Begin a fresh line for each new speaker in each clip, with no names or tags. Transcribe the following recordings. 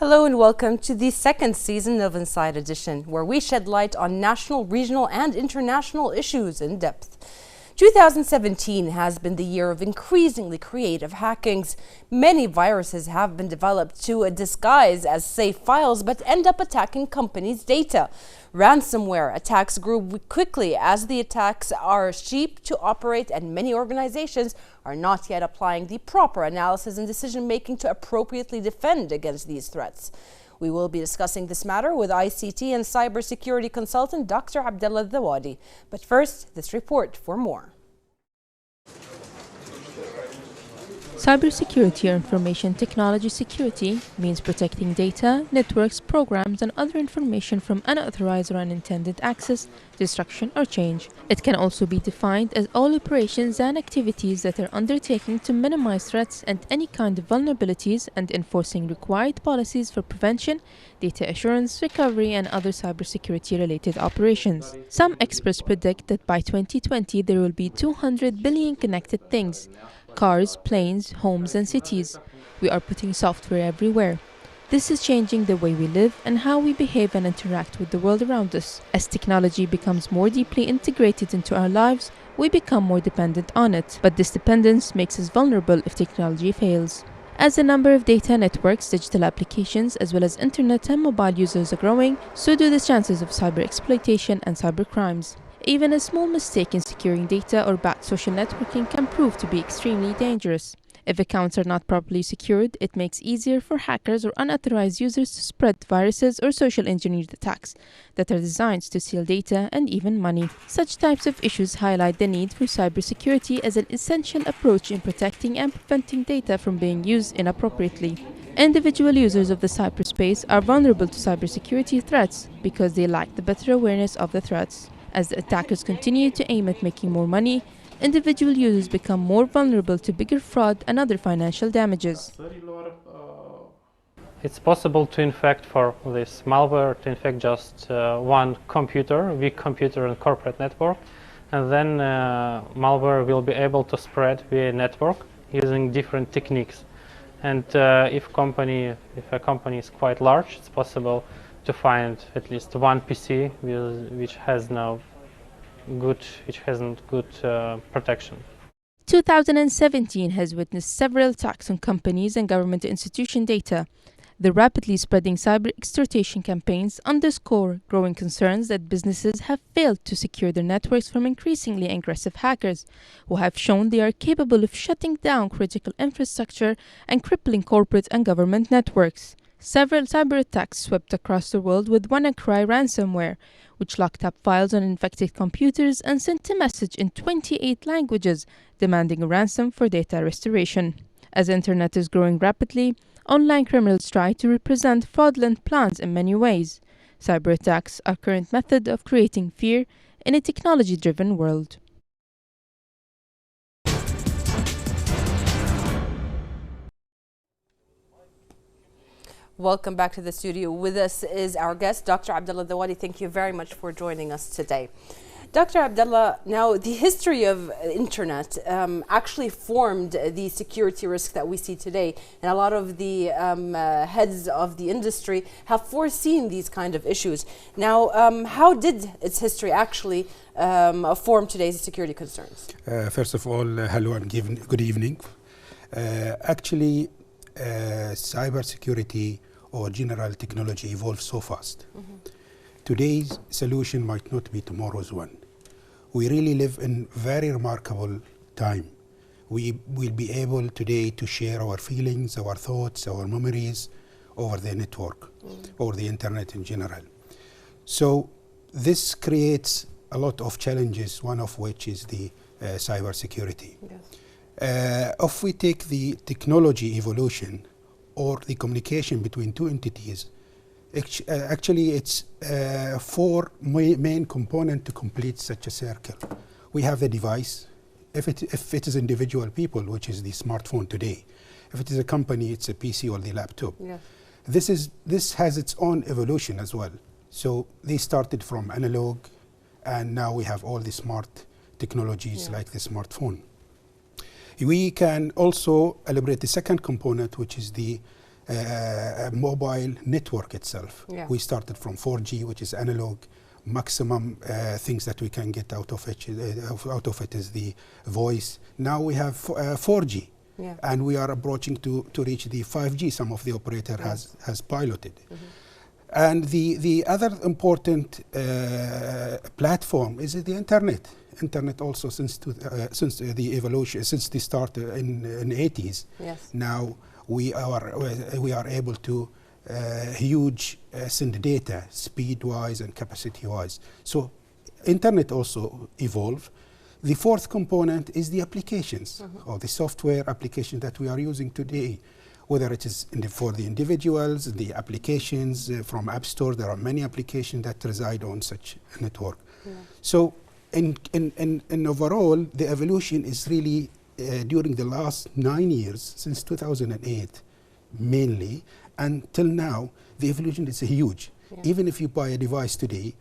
Hello and welcome to the second season of Inside Edition, where we shed light on national, regional and international issues in depth. 2017 has been the year of increasingly creative hackings. Many viruses have been developed to disguise as safe files but end up attacking companies' data. Ransomware attacks grew quickly as the attacks are cheap to operate and many organizations are not yet applying the proper analysis and decision making to appropriately defend against these threats. We will be discussing this matter with ICT and cybersecurity consultant Dr. Abdulla AlThawadi. But first, this report for more.
Cybersecurity or information technology security means protecting data, networks, programs, and other information from unauthorized or unintended access, destruction, or change. It can also be defined as all operations and activities that are undertaken to minimize threats and any kind of vulnerabilities and enforcing required policies for prevention, data assurance, recovery, and other cybersecurity-related operations. Some experts predict that by 2020 there will be 200 billion connected things. Cars, planes, homes, and cities. We are putting software everywhere. This is changing the way we live and how we behave and interact with the world around us. As technology becomes more deeply integrated into our lives, we become more dependent on it. But this dependence makes us vulnerable if technology fails. As the number of data networks, digital applications, as well as internet and mobile users are growing, so do the chances of cyber exploitation and cyber crimes. Even a small mistake in securing data or bad social networking can prove to be extremely dangerous. If accounts are not properly secured, it makes it easier for hackers or unauthorized users to spread viruses or social engineered attacks that are designed to steal data and even money. Such types of issues highlight the need for cybersecurity as an essential approach in protecting and preventing data from being used inappropriately. Individual users of the cyberspace are vulnerable to cybersecurity threats because they lack the better awareness of the threats. As the attackers continue to aim at making more money, individual users become more vulnerable to bigger fraud and other financial damages.
It's possible to infect for this malware, to infect just one computer, weak computer and corporate network, and then malware will be able to spread via network using different techniques. And if a company is quite large, it's possible to find at least one PC which hasn't good protection.
2017 has witnessed several attacks on companies and government institution data. The rapidly spreading cyber extortion campaigns underscore growing concerns that businesses have failed to secure their networks from increasingly aggressive hackers, who have shown they are capable of shutting down critical infrastructure and crippling corporate and government networks. Several cyber attacks swept across the world with WannaCry ransomware, which locked up files on infected computers and sent a message in 28 languages demanding a ransom for data restoration. As the internet is growing rapidly, online criminals try to represent fraudulent plans in many ways. Cyber attacks are a current method of creating fear in a technology-driven world.
Welcome back to the studio. With us is our guest, Dr. Abdulla AlThawadi. Thank you very much for joining us today. Dr. Abdulla, now the history of internet actually formed the security risk that we see today, and a lot of the heads of the industry have foreseen these kind of issues. Now, how did its history actually form today's security concerns?
First of all, hello and good evening. Actually, cybersecurity or general technology evolves so fast. Today's solution might not be tomorrow's one. We really live in very remarkable time. We will be able today to share our feelings, our thoughts, our memories over the network or the internet in general. So this creates a lot of challenges, one of which is the cybersecurity. Yes. If we take the technology evolution or the communication between two entities, actually it's four main components to complete such a circle. We have the device. If it is individual people, which is the smartphone today. If it is a company, it's a PC or the laptop. Yeah. This has its own evolution as well. So they started from analog, and now we have all the smart technologies like the smartphone. We can also elaborate the second component, which is the mobile network itself.
Yeah.
We started from 4G, which is analog. Maximum things that we can get out of it is the voice. Now we have 4G,
Yeah.
and we are approaching to reach the 5G. Some of the operator has piloted. And the other important platform is the internet. Internet also since the evolution, since the start in the 80s.
Yes.
Now we are able to huge send data speed-wise and capacity-wise. So internet also evolve. The fourth component is the applications or the software application that we are using today, whether it is for the individuals, the applications from App Store. There are many applications that reside on such a network.
Yeah.
So in overall, the evolution is really during the last 9 years, since 2008 mainly, until now, the evolution is huge.
Yeah.
Even if you buy a device today,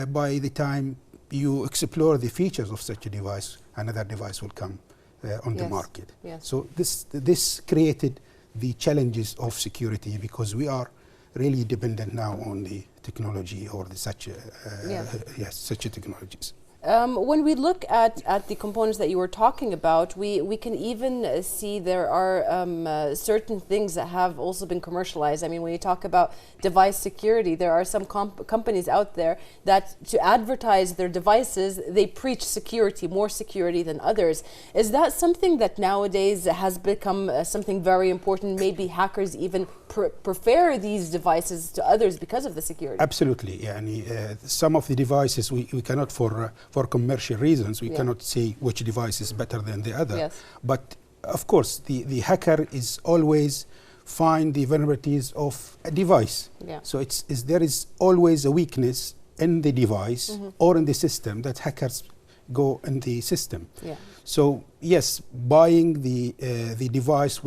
by the time you explore the features of such a device, another device will come on the market.
Yes.
So this created the challenges of security, because we are really dependent now on the technology or such technologies.
When we look at the components that you were talking about, we can even see there are certain things that have also been commercialized. I mean, when you talk about device security, there are some companies out there that, to advertise their devices, they preach security, more security than others. Is that something that nowadays has become something very important? Maybe hackers even prefer these devices to others because of the security?
Absolutely. Yeah, some of the devices we cannot, for commercial reasons, we cannot say which device is better than the other.
Yes.
But of course, the hacker is always find the vulnerabilities of a device.
Yeah.
So there is always a weakness in the device or in the system that hackers go in the system.
Yeah.
So yes, buying the device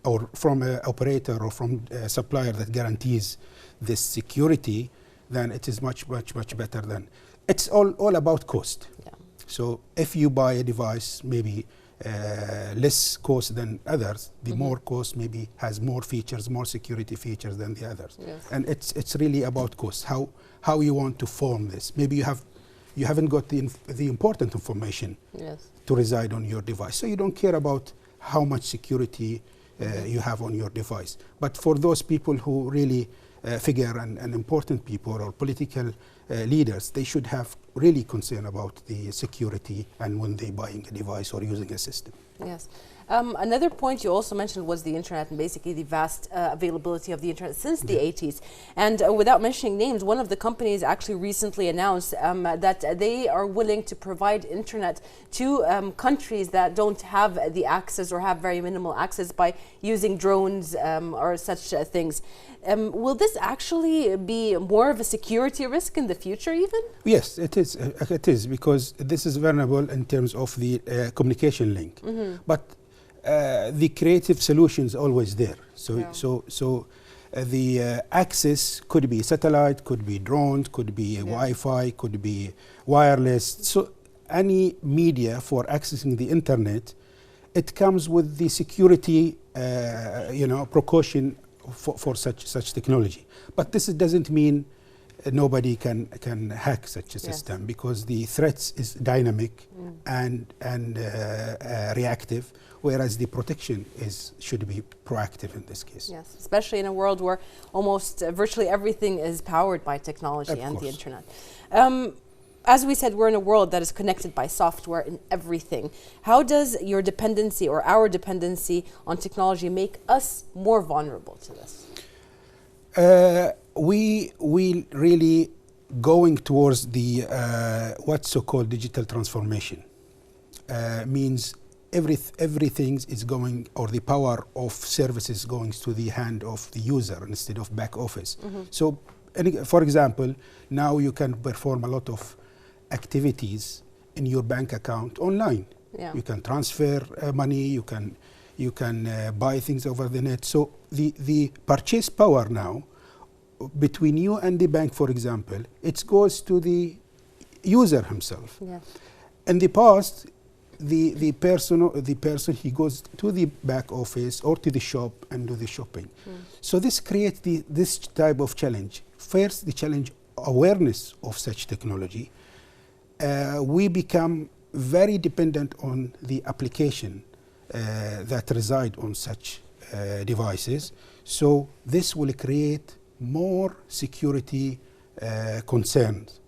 or from an operator or from a supplier that guarantees this security, then it is much better than. It's all about cost.
Yeah.
So if you buy a device maybe less cost than others, the more cost maybe has more features, more security features than the others.
Yes.
And it's really about cost. How you want to form this. Maybe you haven't got the important information to reside on your device, so you don't care about how much security you have on your device. But for those people who really figure and important people or political leaders, they should have really concern about the security and when they buying a device or using a system.
Yes. Another point you also mentioned was the internet and basically the vast availability of the internet since the 80s. And without mentioning names, one of the companies actually recently announced that they are willing to provide internet to countries that don't have the access or have very minimal access by using drones or such things. Will this actually be more of a security risk in the future even?
Yes, it is. It is, because this is vulnerable in terms of the communication link. But the creative solution is always there. So the access could be satellite, could be drones, could be Wi-Fi, could be wireless. So any media for accessing the internet, it comes with the security, precaution for such technology. But this doesn't mean nobody can hack such a system, because the threats is dynamic and reactive, whereas the protection should be proactive in this case.
Yes, especially in a world where almost virtually everything is powered by technology and the internet. As we said, we're in a world that is connected by software in everything. How does your dependency or our dependency on technology make us more vulnerable to this?
We really going towards the what's so-called digital transformation. Means everything is going, or the power of services going to the hand of the user instead of back office. So, for example, now you can perform a lot of activities in your bank account online. You can transfer money. You can buy things over the net. So the purchase power now between you and the bank, for example, it goes to the user himself. In the past, the person he goes to the back office or to the shop and do the shopping. So this creates this type of challenge. First, the challenge awareness of such technology. We become very dependent on the application that reside on such devices. So this will create more security concerns.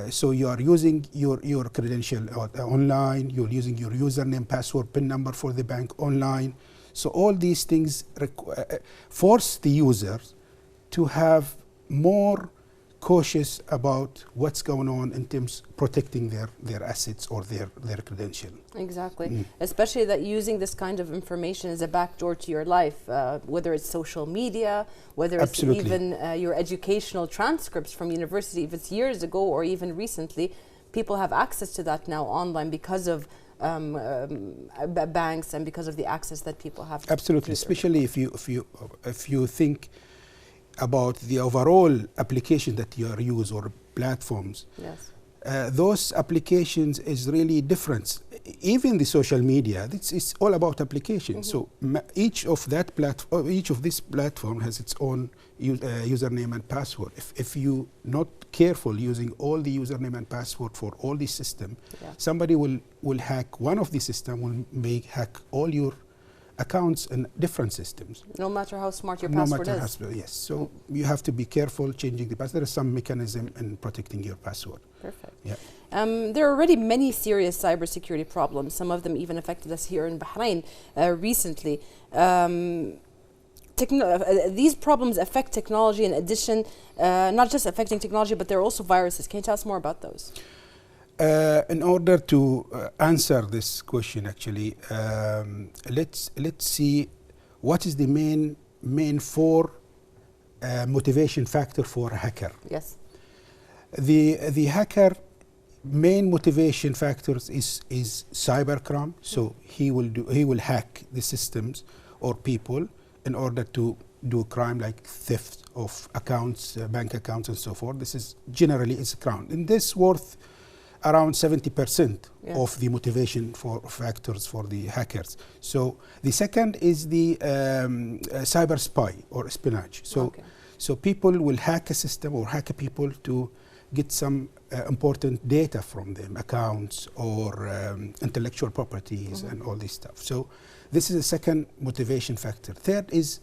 So you are using your credential online, you're using your username, password, PIN number for the bank online. So all these things force the users to have more cautious about what's going on in terms of protecting their assets or their credential.
Exactly. Especially that using this kind of information is a backdoor to your life, whether it's social media, whether it's even your educational transcripts from university, if it's years ago or even recently, people have access to that now online because of banks and because of the access that people have to
Absolutely, especially if you think about the overall application that you are use or platforms.
Yes.
Those applications is really different. Even the social media, it's all about application. So each of this platform has its own username and password. If you not careful using all the username and password for all the system, somebody will hack one of the system, will hack all your accounts in different systems.
No matter how smart your password is.
Yes. So you have to be careful changing the password. There is some mechanism in protecting your password.
Perfect.
Yeah.
There are already many serious cybersecurity problems. Some of them even affected us here in Bahrain recently. These problems affect technology in addition, not just affecting technology, but they're also viruses. Can you tell us more about those?
In order to answer this question, actually, let's see what is the main four motivation factor for a hacker.
Yes.
The hacker main motivation factors is cybercrime. So he will hack the systems or people in order to do crime like theft of accounts, bank accounts, and so forth. This is generally is a crime, and this worth around 70% of the motivation for factors for the hackers. So the second is the cyber spy or espionage. So people will hack a system or hack people to get some important data from them, accounts or intellectual properties and all this stuff. So this is the second motivation factor. Third is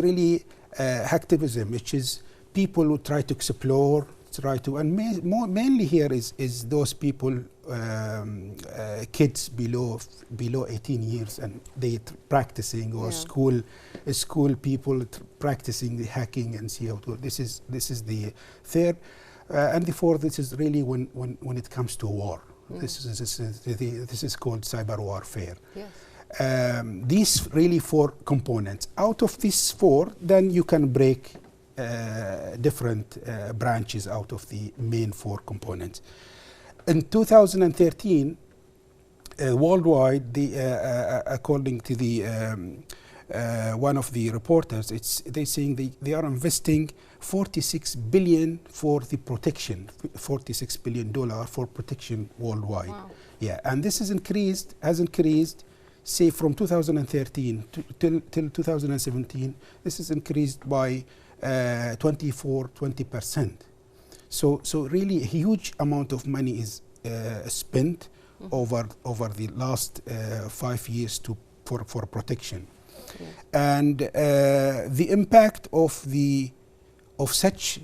really hacktivism, which is people who try to explore, mainly here is those people, kids below 18 years, and they practicing, or school people practicing the hacking and see how to. This is the third, and the fourth. This is really when it comes to war. This is called cyber warfare. Yes. These really four components. Out of these four, then you can break different branches out of the main four components. In 2013, worldwide, according to the one of the reporters, they're saying they are investing $46 billion for the protection, $46 billion for protection worldwide. Wow. Yeah, and this has increased, say from 2013 till 2017. This is increased by 20%. So really a huge amount of money is spent over the last 5 years for protection. Yes. And the impact of such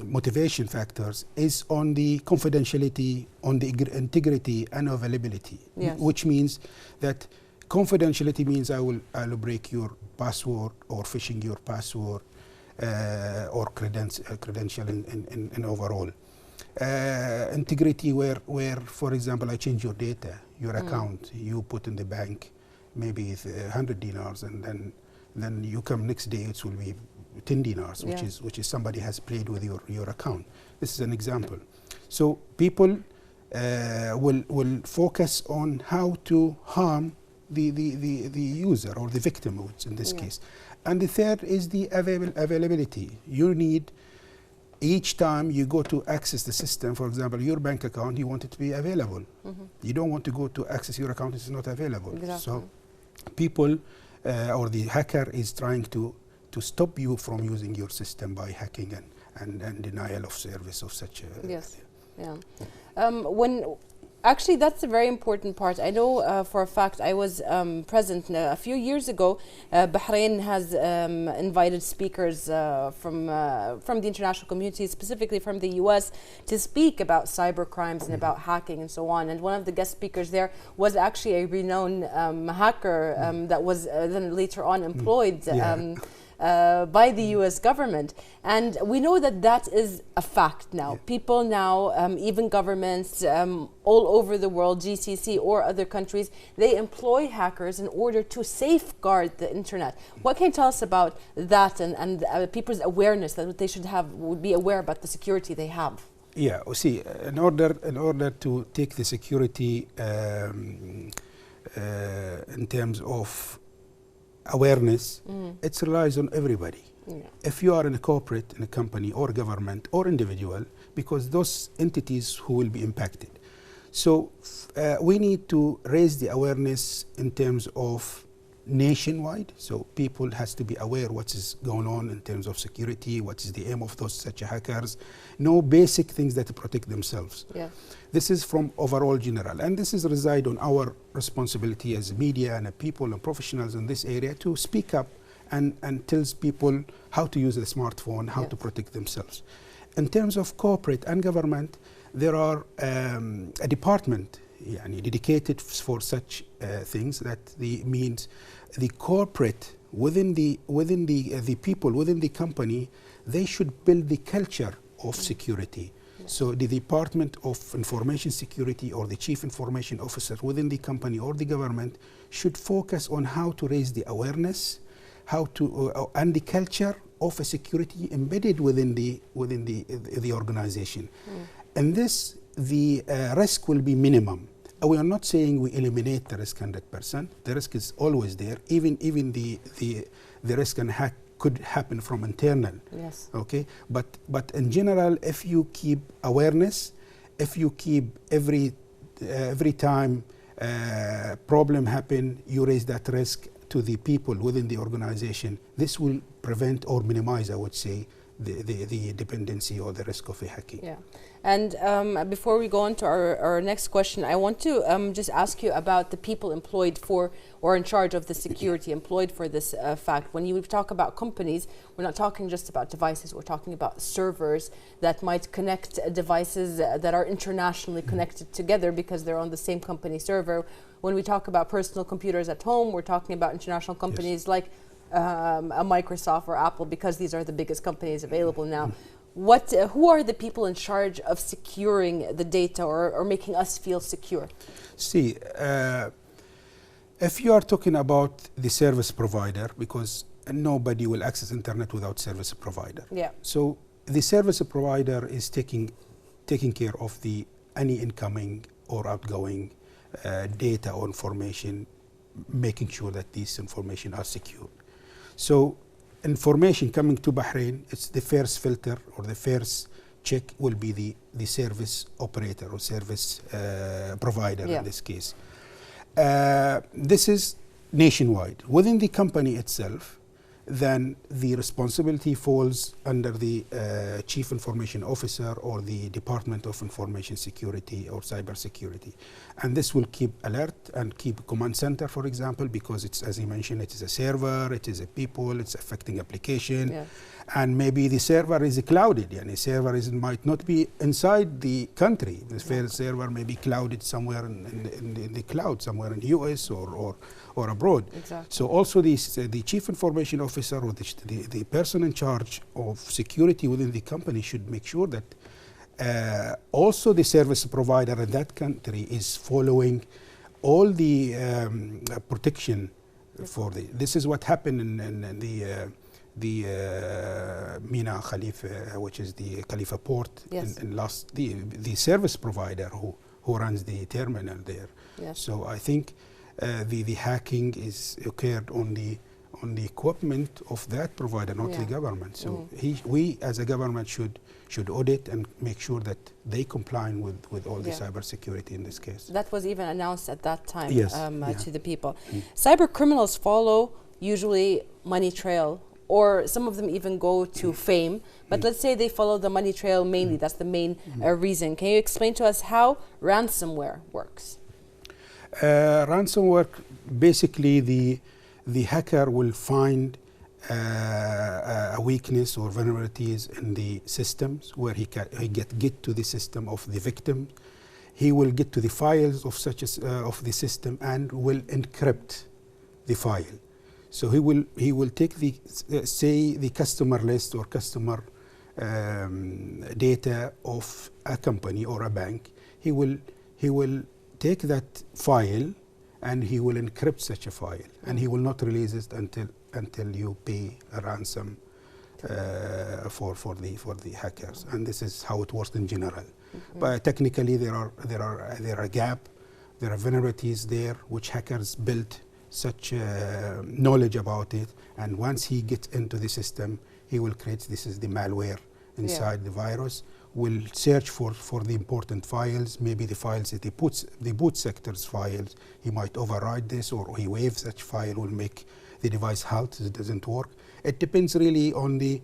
motivation factors is on the confidentiality, on the integrity and availability. Yes. Which means that confidentiality means I'll break your password or phishing your password or credential in overall. Integrity where, for example, I change your data, your account, you put in the bank, maybe it's 100 dinars, and then you come next day, it will be 10 dinars, which is somebody has played with your account. This is an example. So people will focus on how to harm the user or the victim in this case. And the third is the availability. You need each time you go to access the system, for example, your bank account, you want it to be available. You don't want to go to access your account, it's not available.
Exactly.
So people or the hacker is trying to stop you from using your system by hacking and denial of service of such a...
Yes, yeah. Actually, that's a very important part. I know for a fact I was present a few years ago. Bahrain has invited speakers from the international community, specifically from the US, to speak about cyber crimes and about hacking and so on. And one of the guest speakers there was actually a renowned hacker that was then later on employed by the US government. And we know that that is a fact now.
Yeah.
People now, even governments all over the world, GCC or other countries, they employ hackers in order to safeguard the internet. What can you tell us about that and people's awareness that they should have, would be aware about the security they have?
Yeah, see, in order to take the security in terms of awareness, it relies on everybody. Yeah. If you are in a corporate, in a company or government or individual, because those entities who will be impacted. So we need to raise the awareness in terms of nationwide. So people has to be aware what is going on in terms of security, what is the aim of those such hackers, know basic things that protect themselves. Yeah. This is from overall general, and this is reside on our responsibility as media and people and professionals in this area to speak up and tells people how to use the smartphone, how to protect themselves. In terms of corporate and government, there are a department dedicated for such things. That means the corporate within the people within the company, they should build the culture of security. So the Department of Information Security or the Chief Information Officer within the company or the government should focus on how to raise the awareness, how to and the culture of a security embedded within the organization. And this, the risk will be minimum. We are not saying we eliminate the risk 100%. The risk is always there. Even the risk and hack could happen from internal. Yes. Okay. But in general, if you keep awareness, if you keep every time problem happen, you raise that risk to the people within the organization. This will prevent or minimize, I would say, the dependency or the risk of a hacking. Yeah.
And before we go on to our next question, I want to just ask you about the people employed for or in charge of the security, employed for this fact. When you talk about companies, we're not talking just about devices, we're talking about servers that might connect devices that are internationally connected together because they're on the same company server. When we talk about personal computers at home, we're talking about international companies like a Microsoft or Apple, because these are the biggest companies available now. Who are the people in charge of securing the data or making us feel secure?
See, if you are talking about the service provider, because nobody will access internet without service provider. Yeah. So the service provider is taking care of any incoming or outgoing data or information, making sure that these information are secure. So information coming to Bahrain, it's the first filter or the first check will be the service operator or service provider in this case. This is nationwide. Within the company itself, then the responsibility falls under the Chief Information Officer or the Department of Information Security or Cybersecurity. And this will keep alert and keep a command center, for example, because it's, as you mentioned, it is a server, it is a people, it's affecting application. Yeah. And maybe the server is clouded, and the server might not be inside the country. The server may be clouded somewhere in the cloud, somewhere in the US or abroad. Exactly. So also the Chief Information Officer or the person in charge of security within the company should make sure that also the service provider in that country is following all the protection for this is what happened in the Mina Khalifa, which is the Khalifa port, in last the service provider who runs the terminal there. Yes. So I think the hacking is occurred on the on the equipment of that provider, not the government. So we as a government should audit and make sure that they comply with all the cybersecurity in this case.
That was even announced at that time to the people. Cyber criminals follow usually money trail, or some of them even go to fame. But let's say they follow the money trail mainly. That's the main reason. Can you explain to us how ransomware works?
Ransomware, basically the hacker will find a weakness or vulnerabilities in the systems where he get to the system of the victim. He will get to the files of of the system and will encrypt the file. So he will take say the customer list or customer data of a company or a bank. He will take that file and he will encrypt such a file, and he will not release it until you pay a ransom for the hackers. And this is how it works in general. But technically there are gaps, there are vulnerabilities there which hackers built such knowledge about it, and once he gets into the system, he will create, this is the malware inside the virus, will search for the important files, maybe the files that the boot sector's files. He might override this, or he waive such file, will make the device halt, it doesn't work. It depends really on the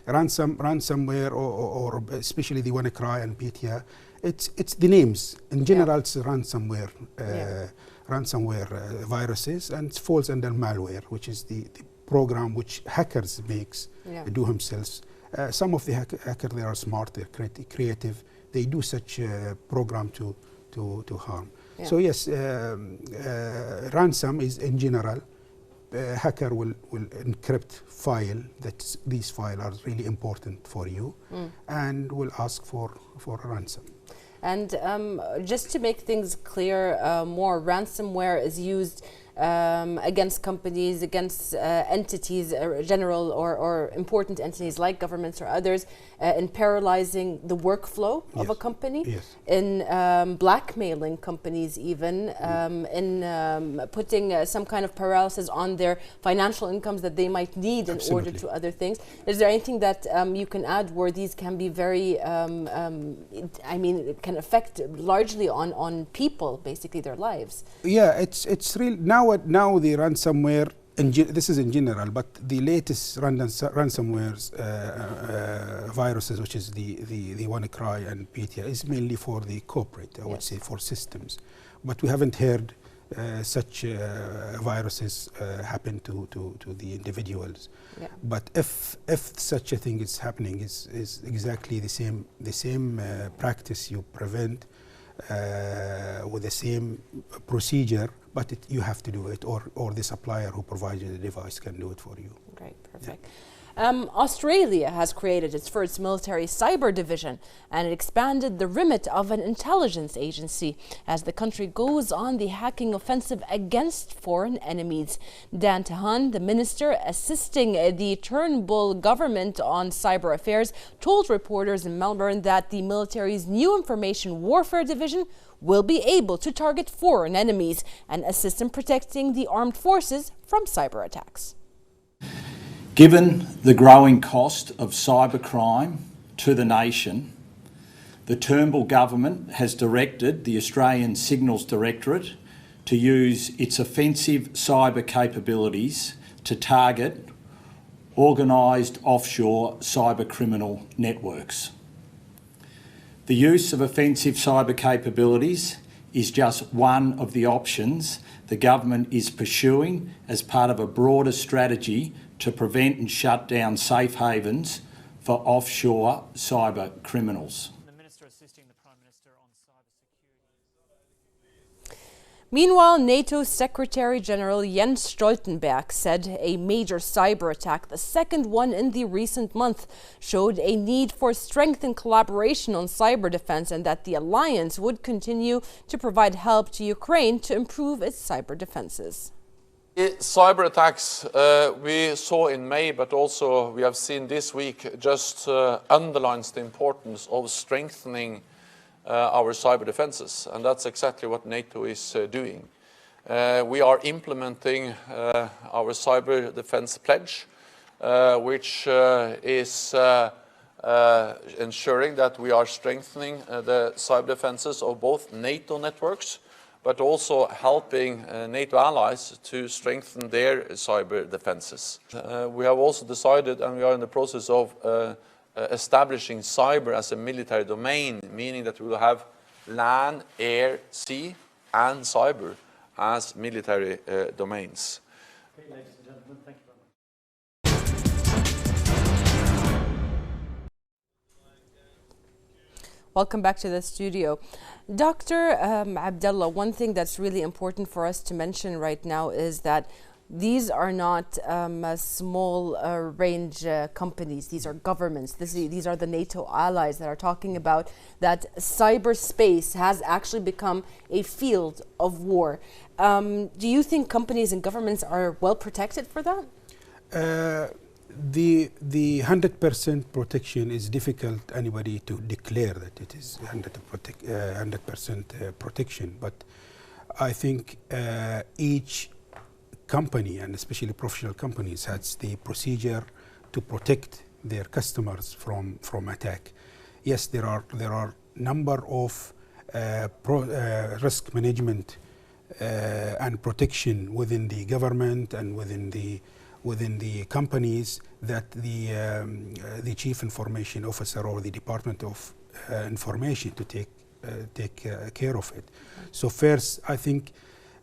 ransomware or especially the WannaCry and PTIA. It's the names. In general, it's ransomware. Ransomware viruses, and it falls under malware, which is the program which hackers do themselves. Some of the hackers, they are smart, they're creative, they do such program to harm. So yes, ransom is in general, hacker will encrypt file that these files are really important for you, and will ask for a ransom.
And just to make things clear more, ransomware is used against companies, against entities, general or important entities like governments or others, in paralyzing the workflow of a company, in blackmailing companies even, in putting some kind of paralysis on their financial incomes that they might need in order to other things. Is there anything that you can add where these can be very, I mean, it can affect largely on people, basically their lives? Yeah,
it's real. Now the ransomware, this is in general, but the latest ransomware viruses, which is the WannaCry and PTIA, is mainly for the corporate, I would say, for systems. But we haven't heard such viruses happen to the individuals. But if such a thing is happening, is exactly the same practice you prevent with the same procedure, but you have to do it, or the supplier who provides you the device can do it for you.
Great, perfect. Australia has created its first military cyber division, and it expanded the remit of an intelligence agency as the country goes on the hacking offensive against foreign enemies. Dan Tahan, the minister assisting the Turnbull government on cyber affairs, told reporters in Melbourne that the military's new information warfare division will be able to target foreign enemies and assist in protecting the armed forces from cyber attacks.
Given the growing cost of cybercrime to the nation, the Turnbull government has directed the Australian Signals Directorate to use its offensive cyber capabilities to target organised offshore cyber criminal networks. The use of offensive cyber capabilities is just one of the options the government is pursuing as part of a broader strategy to prevent and shut down safe havens for offshore cyber criminals.
The Minister assisting the Prime Minister on cybersecurity.
Meanwhile, NATO Secretary General Jens Stoltenberg said a major cyber attack, the second one in the recent month, showed a need for strengthened collaboration on cyber defense, and that the alliance would continue to provide help to Ukraine to improve its cyber defenses.
Cyber attacks we saw in May, but also we have seen this week, just underlines the importance of strengthening our cyber defenses, and that's exactly what NATO is doing. We are implementing our cyber defense pledge, which is ensuring that we are strengthening the cyber defenses of both NATO networks, but also helping NATO allies to strengthen their cyber defenses. We have also decided, and we are in the process of establishing cyber as a military domain, meaning that we will have land, air, sea, and cyber as military domains.
Okay, ladies and gentlemen, thank you very much.
Welcome back to the studio. Dr. Abdullah, one thing that's really important for us to mention right now is that these are not small range companies. These are governments. These are the NATO allies that are talking about that cyberspace has actually become a field of war. Do you think companies and governments are well protected for that?
The 100% protection is difficult anybody to declare that it is 100% protection, but I think each company, and especially professional companies, has the procedure to protect their customers from attack. Yes, there are number of risk management and protection within the government and within the companies that the chief information officer or the Department of Information to take care of it. So first, I think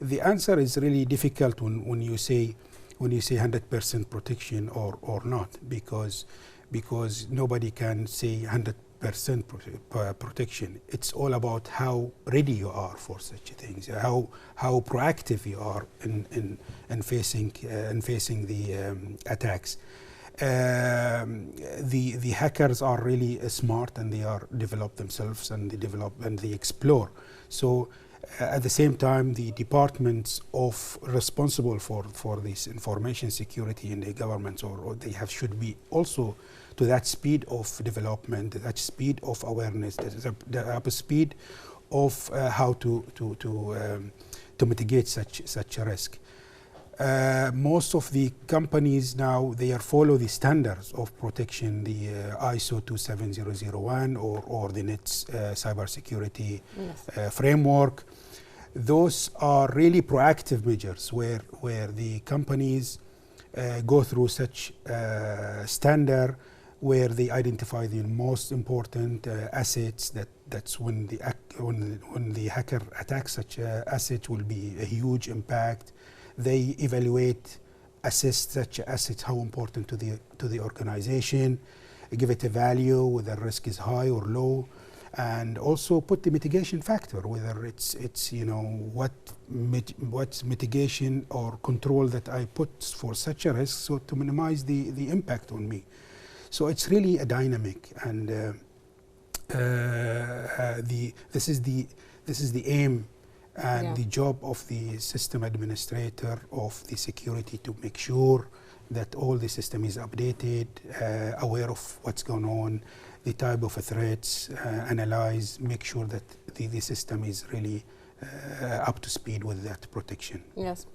the answer is really difficult when you say 100% protection or not, because nobody can say 100% protection. It's all about how ready you are for such things, how proactive you are in facing the attacks. The hackers are really smart, and they are develop themselves, and they explore. So at the same time, the departments responsible for this information security in the governments, or they should be also to that speed of development, that speed of awareness, the speed of how to mitigate such a risk. Most of the companies now, they follow the standards of protection, the ISO 27001 or the NIST cybersecurity framework. Those are really proactive measures where the companies go through such standard, where they identify the most important assets. That's when the hacker attacks such asset will be a huge impact. They evaluate, assess such assets, how important to the organization, give it a value, whether risk is high or low, and also put the mitigation factor, whether it's what mitigation or control that I put for such a risk, so to minimize the impact on me. So it's really a dynamic, and this is the aim and the job of the system administrator of the security, to make sure that all the system is updated, aware of what's going on, the type of threats, analyze, make sure that the system is really up to speed with that protection.
Yes.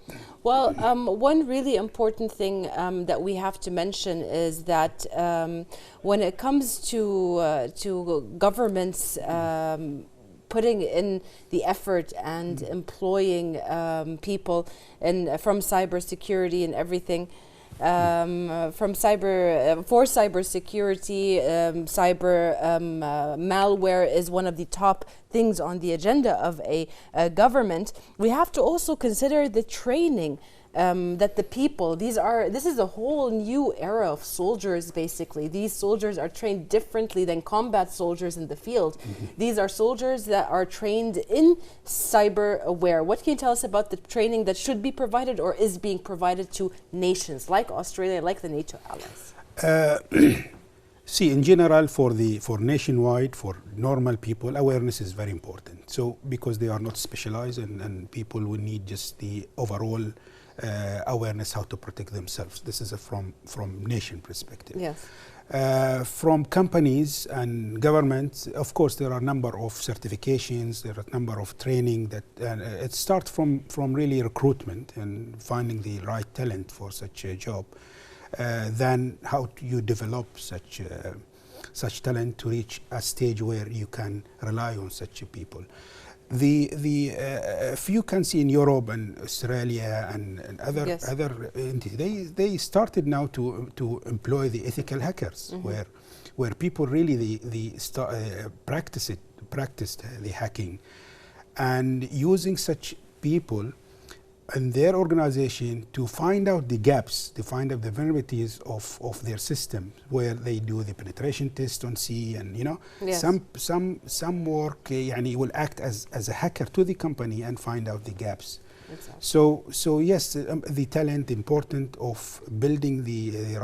Well, one really important thing that we have to mention is that when it comes to governments putting in the effort and employing people from cybersecurity and everything, for cybersecurity, malware is one of the top things on the agenda of a government. We have to also consider the training that the people, this is a whole new era of soldiers, basically. These soldiers are trained differently than combat soldiers in the field. These are soldiers that are trained in cyber aware. What can you tell us about the training that should be provided or is being provided to nations like Australia, like the NATO allies?
See, in general, for nationwide, for normal people, awareness is very important. So because they are not specialized, and people will need just the overall awareness how to protect themselves. This is from nation perspective.
Yes.
From companies and governments, of course, there are a number of certifications, there are a number of training that it starts from really recruitment and finding the right talent for such a job. Then how do you develop such talent to reach a stage where you can rely on such people. If you can see in Europe and Australia and other
Yes.
other entities, they started now to employ the ethical hackers, where people really practiced the hacking, and using such people in their organization to find out the gaps, to find out the vulnerabilities of their system, where they do the penetration test on C, and
Yes.
some work يعني will act as a hacker to the company and find out the gaps.
Exactly.
So yes, the talent important of building the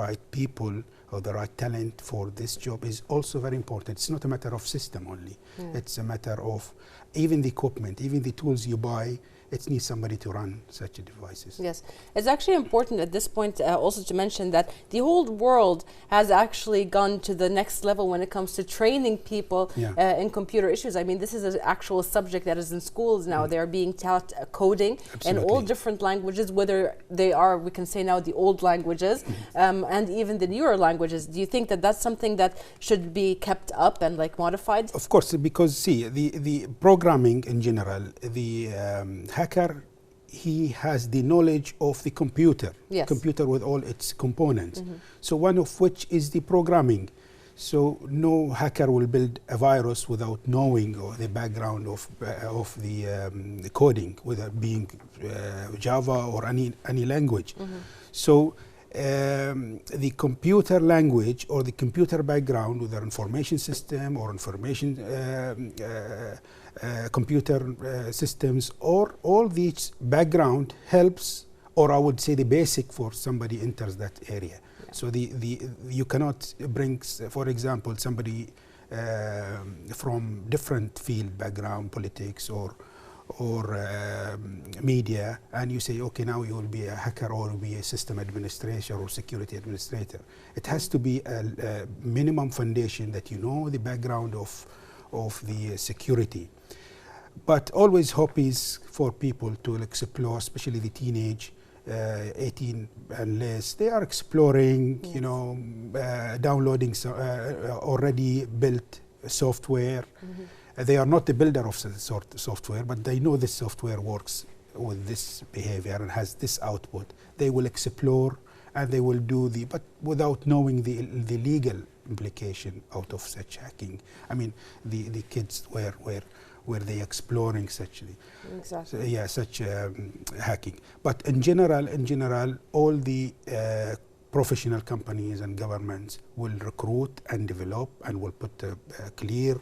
right people or the right talent for this job is also very important. It's not a matter of system only. It's a matter of even the equipment, even the tools you buy. It needs somebody to run such devices.
Yes, it's actually important at this point also to mention that the whole world has actually gone to the next level when it comes to training people in computer issues. I mean, this is an actual subject that is in schools now. They are being taught coding in all different languages, whether they are, we can say now, the old languages and even the newer languages. Do you think that that's something that should be kept up and like modified?
Of course, because see, the programming in general, the hacker, he has the knowledge of the computer, computer with all its components. So one of which is the programming. So no hacker will build a virus without knowing the background of the coding, whether being Java or any language. So the computer language or the computer background, whether information system or information computer systems, or all these background helps, or I would say the basic for somebody enters that area. So you cannot bring, for example, somebody from different field background, politics or media, and you say, okay, now you will be a hacker or be a system administrator or security administrator. It has to be a minimum foundation that you know the background of the security. But always hope is for people to explore, especially the teenage, 18 and less. They are exploring, downloading already built software. They are not the builder of the software, but they know this software works with this behavior and has this output. They will explore and they will do but without knowing the legal implication out of such hacking. I mean, the kids were they exploring such such hacking. But in general, all the professional companies and governments will recruit and develop and will put a clear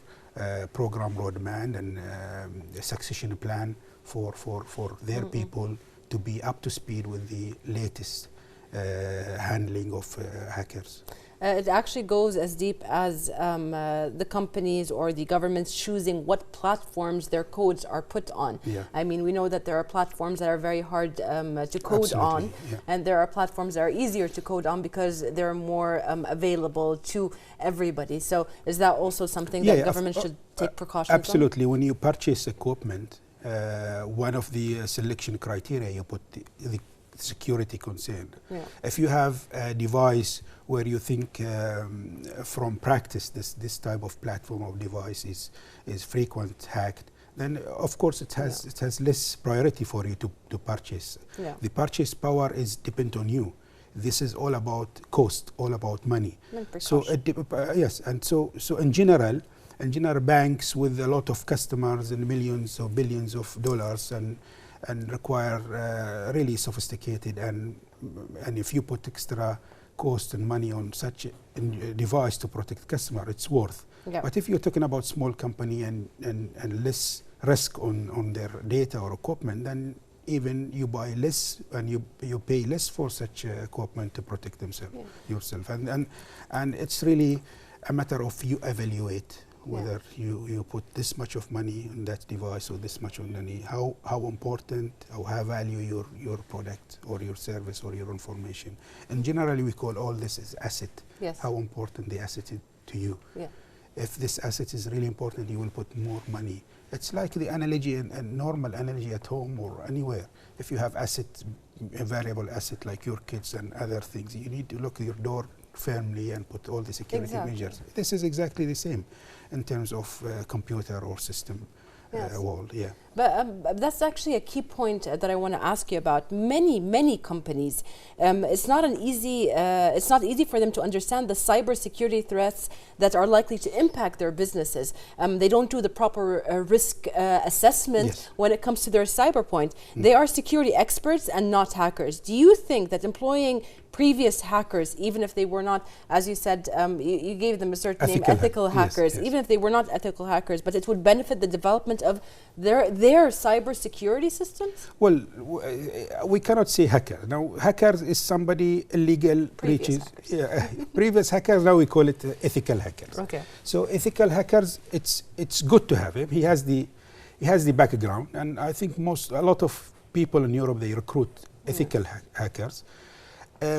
program roadmap and a succession plan for their people to be up to speed with the latest handling of hackers.
It actually goes as deep as the companies or the governments choosing what platforms their codes are put on. I mean, we know that there are platforms that are very hard to code on, and there are platforms that are easier to code on because they're more available to everybody. So is that also something that governments should take precautions
Absolutely. When you purchase equipment, one of the selection criteria, you put the security concern. If you have a device where you think from practice this type of platform or device is frequent hacked, then of course it has less priority for you to purchase. The purchase power is depend on you. This is all about cost, all about money. So yes, and so in general, banks with a lot of customers and millions or billions of dollars and require really sophisticated and if you put extra cost and money on such a device to protect customer, it's worth. But if you're talking about small company and less risk on their data or equipment, then even you buy less and you pay less for such equipment to protect yourself. And it's really a matter of you evaluate whether you put this much of money on that device or this much of money, how important or how value your product or your service or your information. And generally we call all this as asset.
Yes.
How important the asset is to you.
Yeah.
If this asset is really important, you will put more money. It's like the analogy, a normal analogy at home or anywhere. If you have asset, a variable asset like your kids and other things, you need to lock your door firmly and put all the security measures. This is exactly the same in terms of computer or system world. Yeah.
But that's actually a key point that I want to ask you about. Many companies, it's not easy for them to understand the cybersecurity threats that are likely to impact their businesses. They don't do the proper risk assessment when it comes to their cyber point. They are security experts and not hackers. Do you think that employing previous hackers, even if they were not, as you said, you gave them a certain name, ethical hackers, even if they were not ethical hackers, but it would benefit the development of their cybersecurity systems?
Well, we cannot say hacker. Now, hackers is somebody illegal breaches. Previous hackers, now we call it ethical hackers.
Okay.
So ethical hackers, it's good to have him. He has the background, and I think a lot of people in Europe, they recruit ethical hackers.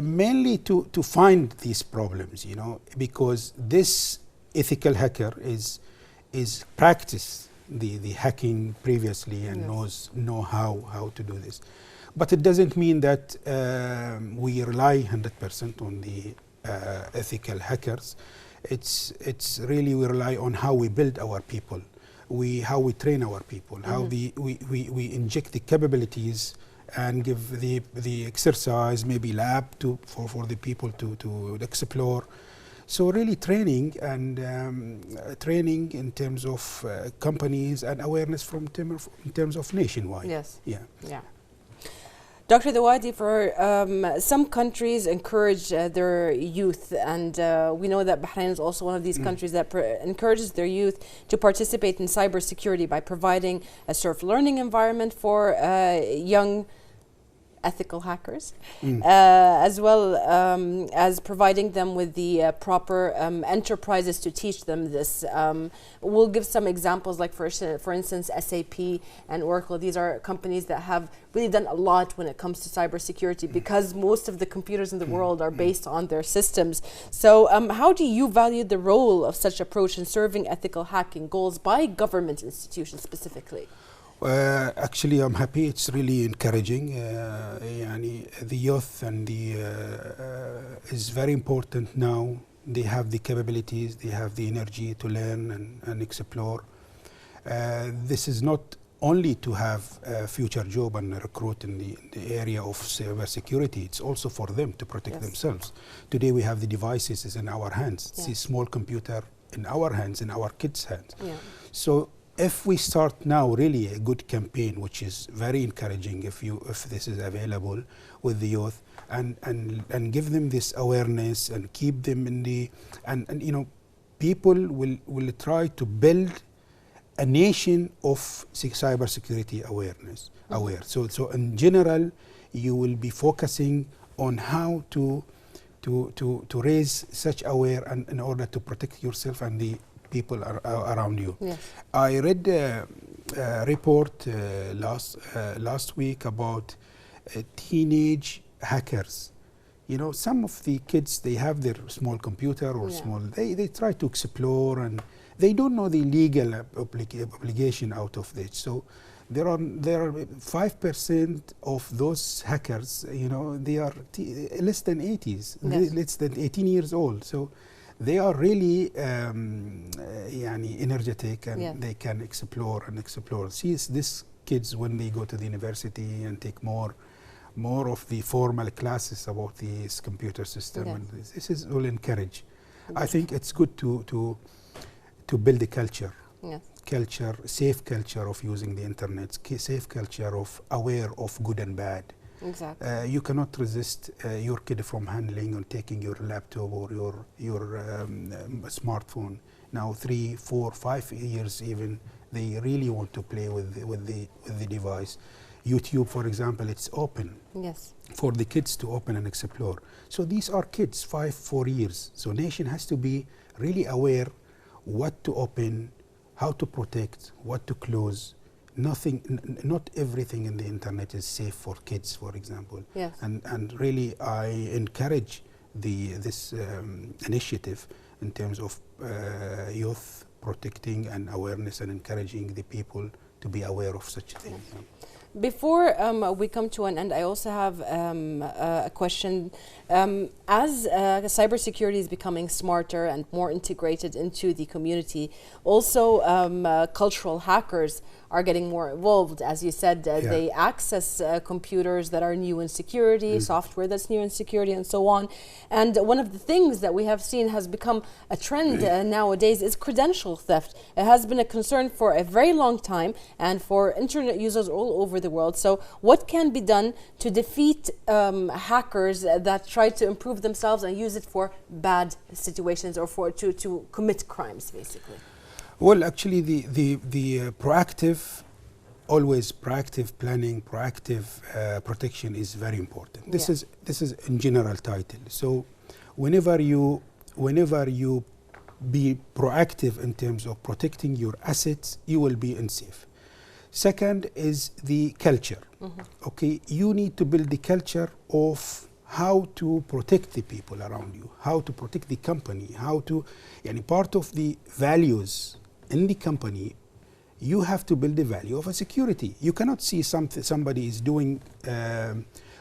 Mainly to find these problems, because this ethical hacker is practiced the hacking previously and know how to do this. But it doesn't mean that we rely 100% on the ethical hackers. It's really we rely on how we build our people, how we train our people, how we inject the capabilities and give the exercise, maybe lab for the people to explore. So really training in terms of companies and awareness in terms of nationwide.
Yes.
Yeah.
Dr. AlThawadi, for some countries encourage their youth, and we know that Bahrain is also one of these countries that encourages their youth to participate in cybersecurity by providing a sort of learning environment for young ethical hackers, as well as providing them with the proper enterprises to teach them this. We'll give some examples, like for instance, SAP and Oracle. These are companies that have really done a lot when it comes to cybersecurity, because most of the computers in the world are based on their systems. So how do you value the role of such approach in serving ethical hacking goals by government institutions specifically?
Actually, I'm happy. It's really encouraging. The youth and is very important now. They have the capabilities, they have the energy to learn and explore. This is not only to have a future job and recruit in the area of cybersecurity. It's also for them to protect themselves. Today we have the devices is in our hands. It's a small computer in our hands, in our kids' hands. So if we start now really a good campaign, which is very encouraging if this is available with the youth, and give them this awareness and keep them in the and people will try to build a nation of cybersecurity aware. So in general, you will be focusing on how to raise such aware and in order to protect yourself and the people around you. I read a report last week about teenage hackers. Some of the kids, they have their small computer or they try to explore, and they don't know the legal obligation out of this. So there are 5% of those hackers, they are less than 80s, less than 18 years old. So they are really energetic, and they can explore. See, these kids, when they go to the university and take more of the formal classes about this computer system, and this is all encouraged. I think it's good to build a culture, safe culture of using the internet, safe culture of aware of good and bad.
Exactly.
You cannot resist your kid from handling or taking your laptop or your smartphone. Now 3, 4, 5 years even, they really want to play with the device. YouTube, for example, it's open for the kids to open and explore. So these are kids, 5, 4 years. So nation has to be really aware what to open, how to protect, what to close. Not everything in the internet is safe for kids, for example.
Yes.
And really, I encourage this initiative in terms of youth protecting and awareness, and encouraging the people to be aware of such a thing.
Before we come to an end, I also have a question. As cybersecurity is becoming smarter and more integrated into the community, also cultural hackers are getting more involved. As you said, they access computers that are new in security, software that's new in security, and so on. And one of the things that we have seen has become a trend nowadays is credential theft. It has been a concern for a very long time, and for internet users all over the world. So what can be done to defeat hackers that try to improve themselves and use it for bad situations, or for to commit crimes, basically?
Well, actually, the proactive, always proactive planning, proactive protection is very important. This is in general title. So whenever you be proactive in terms of protecting your assets, you will be safe. Second is the culture. Okay, you need to build the culture of how to protect the people around you, how to protect the company, how to, part of the values in the company, you have to build the value of a security. You cannot see somebody is doing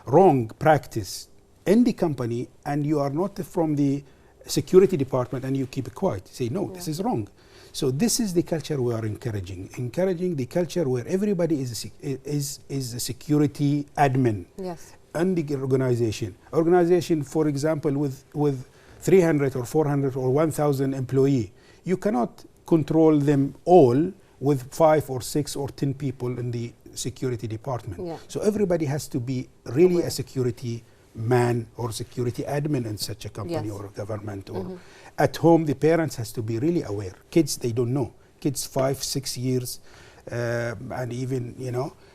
wrong practice in the company, and you are not from the security department, and you keep it quiet. Say, no, this is wrong. So this is the culture we are encouraging the culture where everybody is a security admin.
Yes.
And the organization, for example, with 300 or 400 or 1,000 employees, you cannot control them all with 5 or 6 or 10 people in the security department. So everybody has to be really a security man or security admin in such a company or a government. Or at home, the parents has to be really aware. Kids, they don't know. Kids 5, 6 years, and even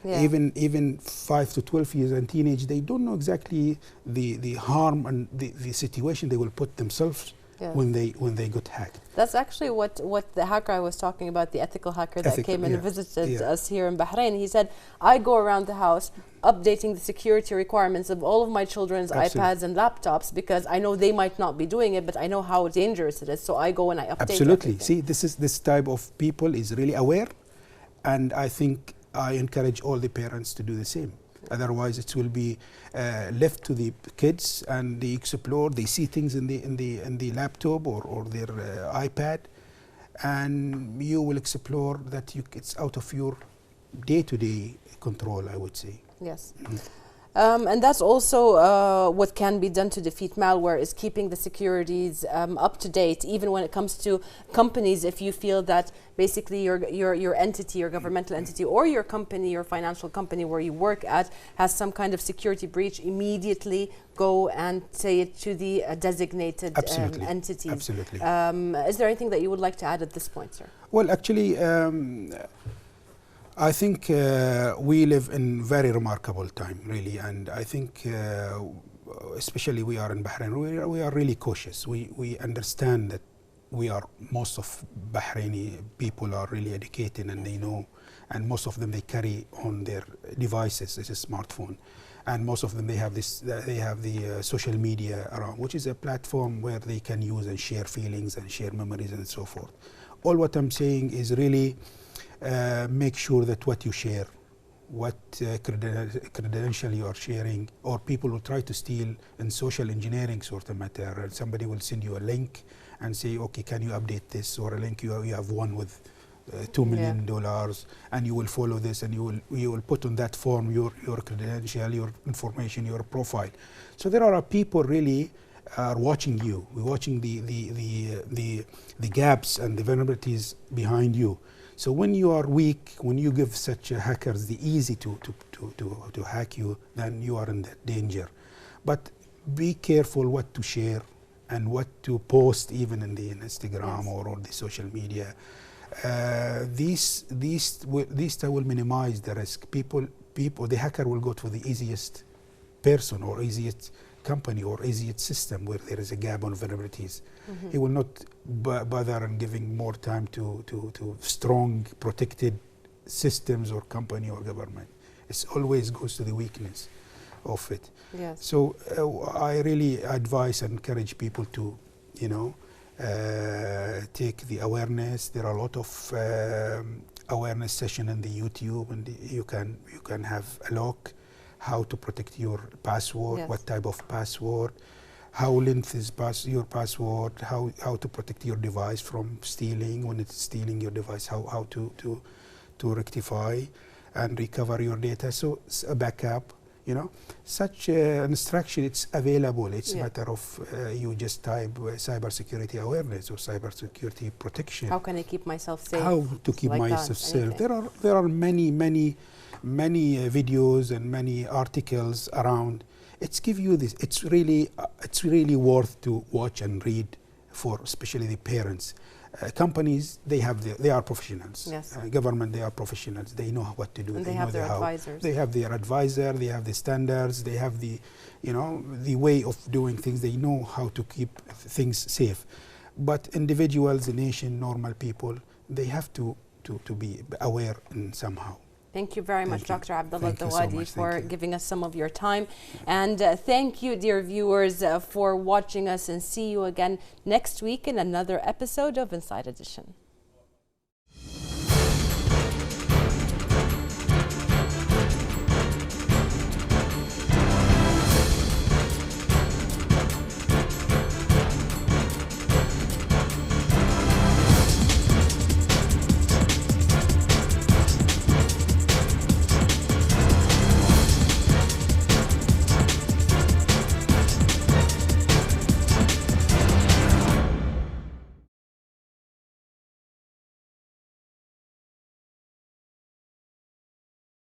even 5 to 12 years and teenage, they don't know exactly the harm and the situation they will put themselves when they got hacked.
That's actually what the hacker I was talking about, the ethical hacker that came and visited us here in Bahrain. He said, I go around the house updating the security requirements of all of my children's iPads and laptops, because I know they might not be doing it, but I know how dangerous it is, so I go and I update everything.
See, this type of people is really aware, and I think I encourage all the parents to do the same. Otherwise, it will be left to the kids, and they explore. They see things in the laptop or their iPad, and you will explore that. It's out of your day-to-day control, I would say.
Yes. And that's also what can be done to defeat malware, is keeping the securities up to date, even when it comes to companies. If you feel that basically your entity, your governmental entity, or your company, your financial company where you work at has some kind of security breach, immediately go and say it to the designated entities.
Absolutely.
Is there anything that you would like to add at this point, sir?
Well, actually, I think we live in very remarkable time, really, and I think especially we are in Bahrain, we are really cautious. We understand that most of Bahraini people are really educated, and they know, and most of them, they carry on their devices as a smartphone, and most of them, they have the social media around, which is a platform where they can use and share feelings and share memories and so forth. All what I'm saying is really make sure that what you share, what credential you are sharing, or people will try to steal in social engineering sort of matter, and somebody will send you a link and say, okay, can you update this, or a link you have one with $2 million, and you will follow this, and you will put on that form your credential, your information, your profile. So there are people really are watching you. We're watching the gaps and the vulnerabilities behind you. So when you are weak, when you give such hackers the easy to hack you, then you are in that danger. But be careful what to share and what to post, even in the Instagram or the social media. These will minimize the risk. The hacker will go to the easiest person or easiest company or is it system where there is a gap on vulnerabilities. He will not bother in giving more time to strong protected systems or company or government. It always goes to the weakness of it.
Yes.
So I really advise and encourage people to, take the awareness. There are a lot of awareness session in the YouTube, and you can have a look how to protect your password,
Yes.
what type of password, how length is your password, how to protect your device from stealing when it's stealing your device, how to rectify and recover your data. So a backup, such instruction, it's available. It's a matter of you just type cybersecurity awareness or cybersecurity protection.
How can I keep myself safe?
How to keep
Like
myself
that,
safe. There are many videos and many articles around. It's give you this. It's really worth to watch and read for especially the parents. Companies, they are professionals.
Yes.
Government, they are professionals. They know what to do.
And they have their advisors.
They have their advisor. They have the standards. They have the way of doing things. They know how to keep things safe. But individuals, the nation, normal people, they have to be aware in somehow.
Thank you very much, Dr. Abdulla AlThawadi, for giving us some of your time. And thank you, dear viewers, for watching us, and see you again next week in another episode of Inside Edition.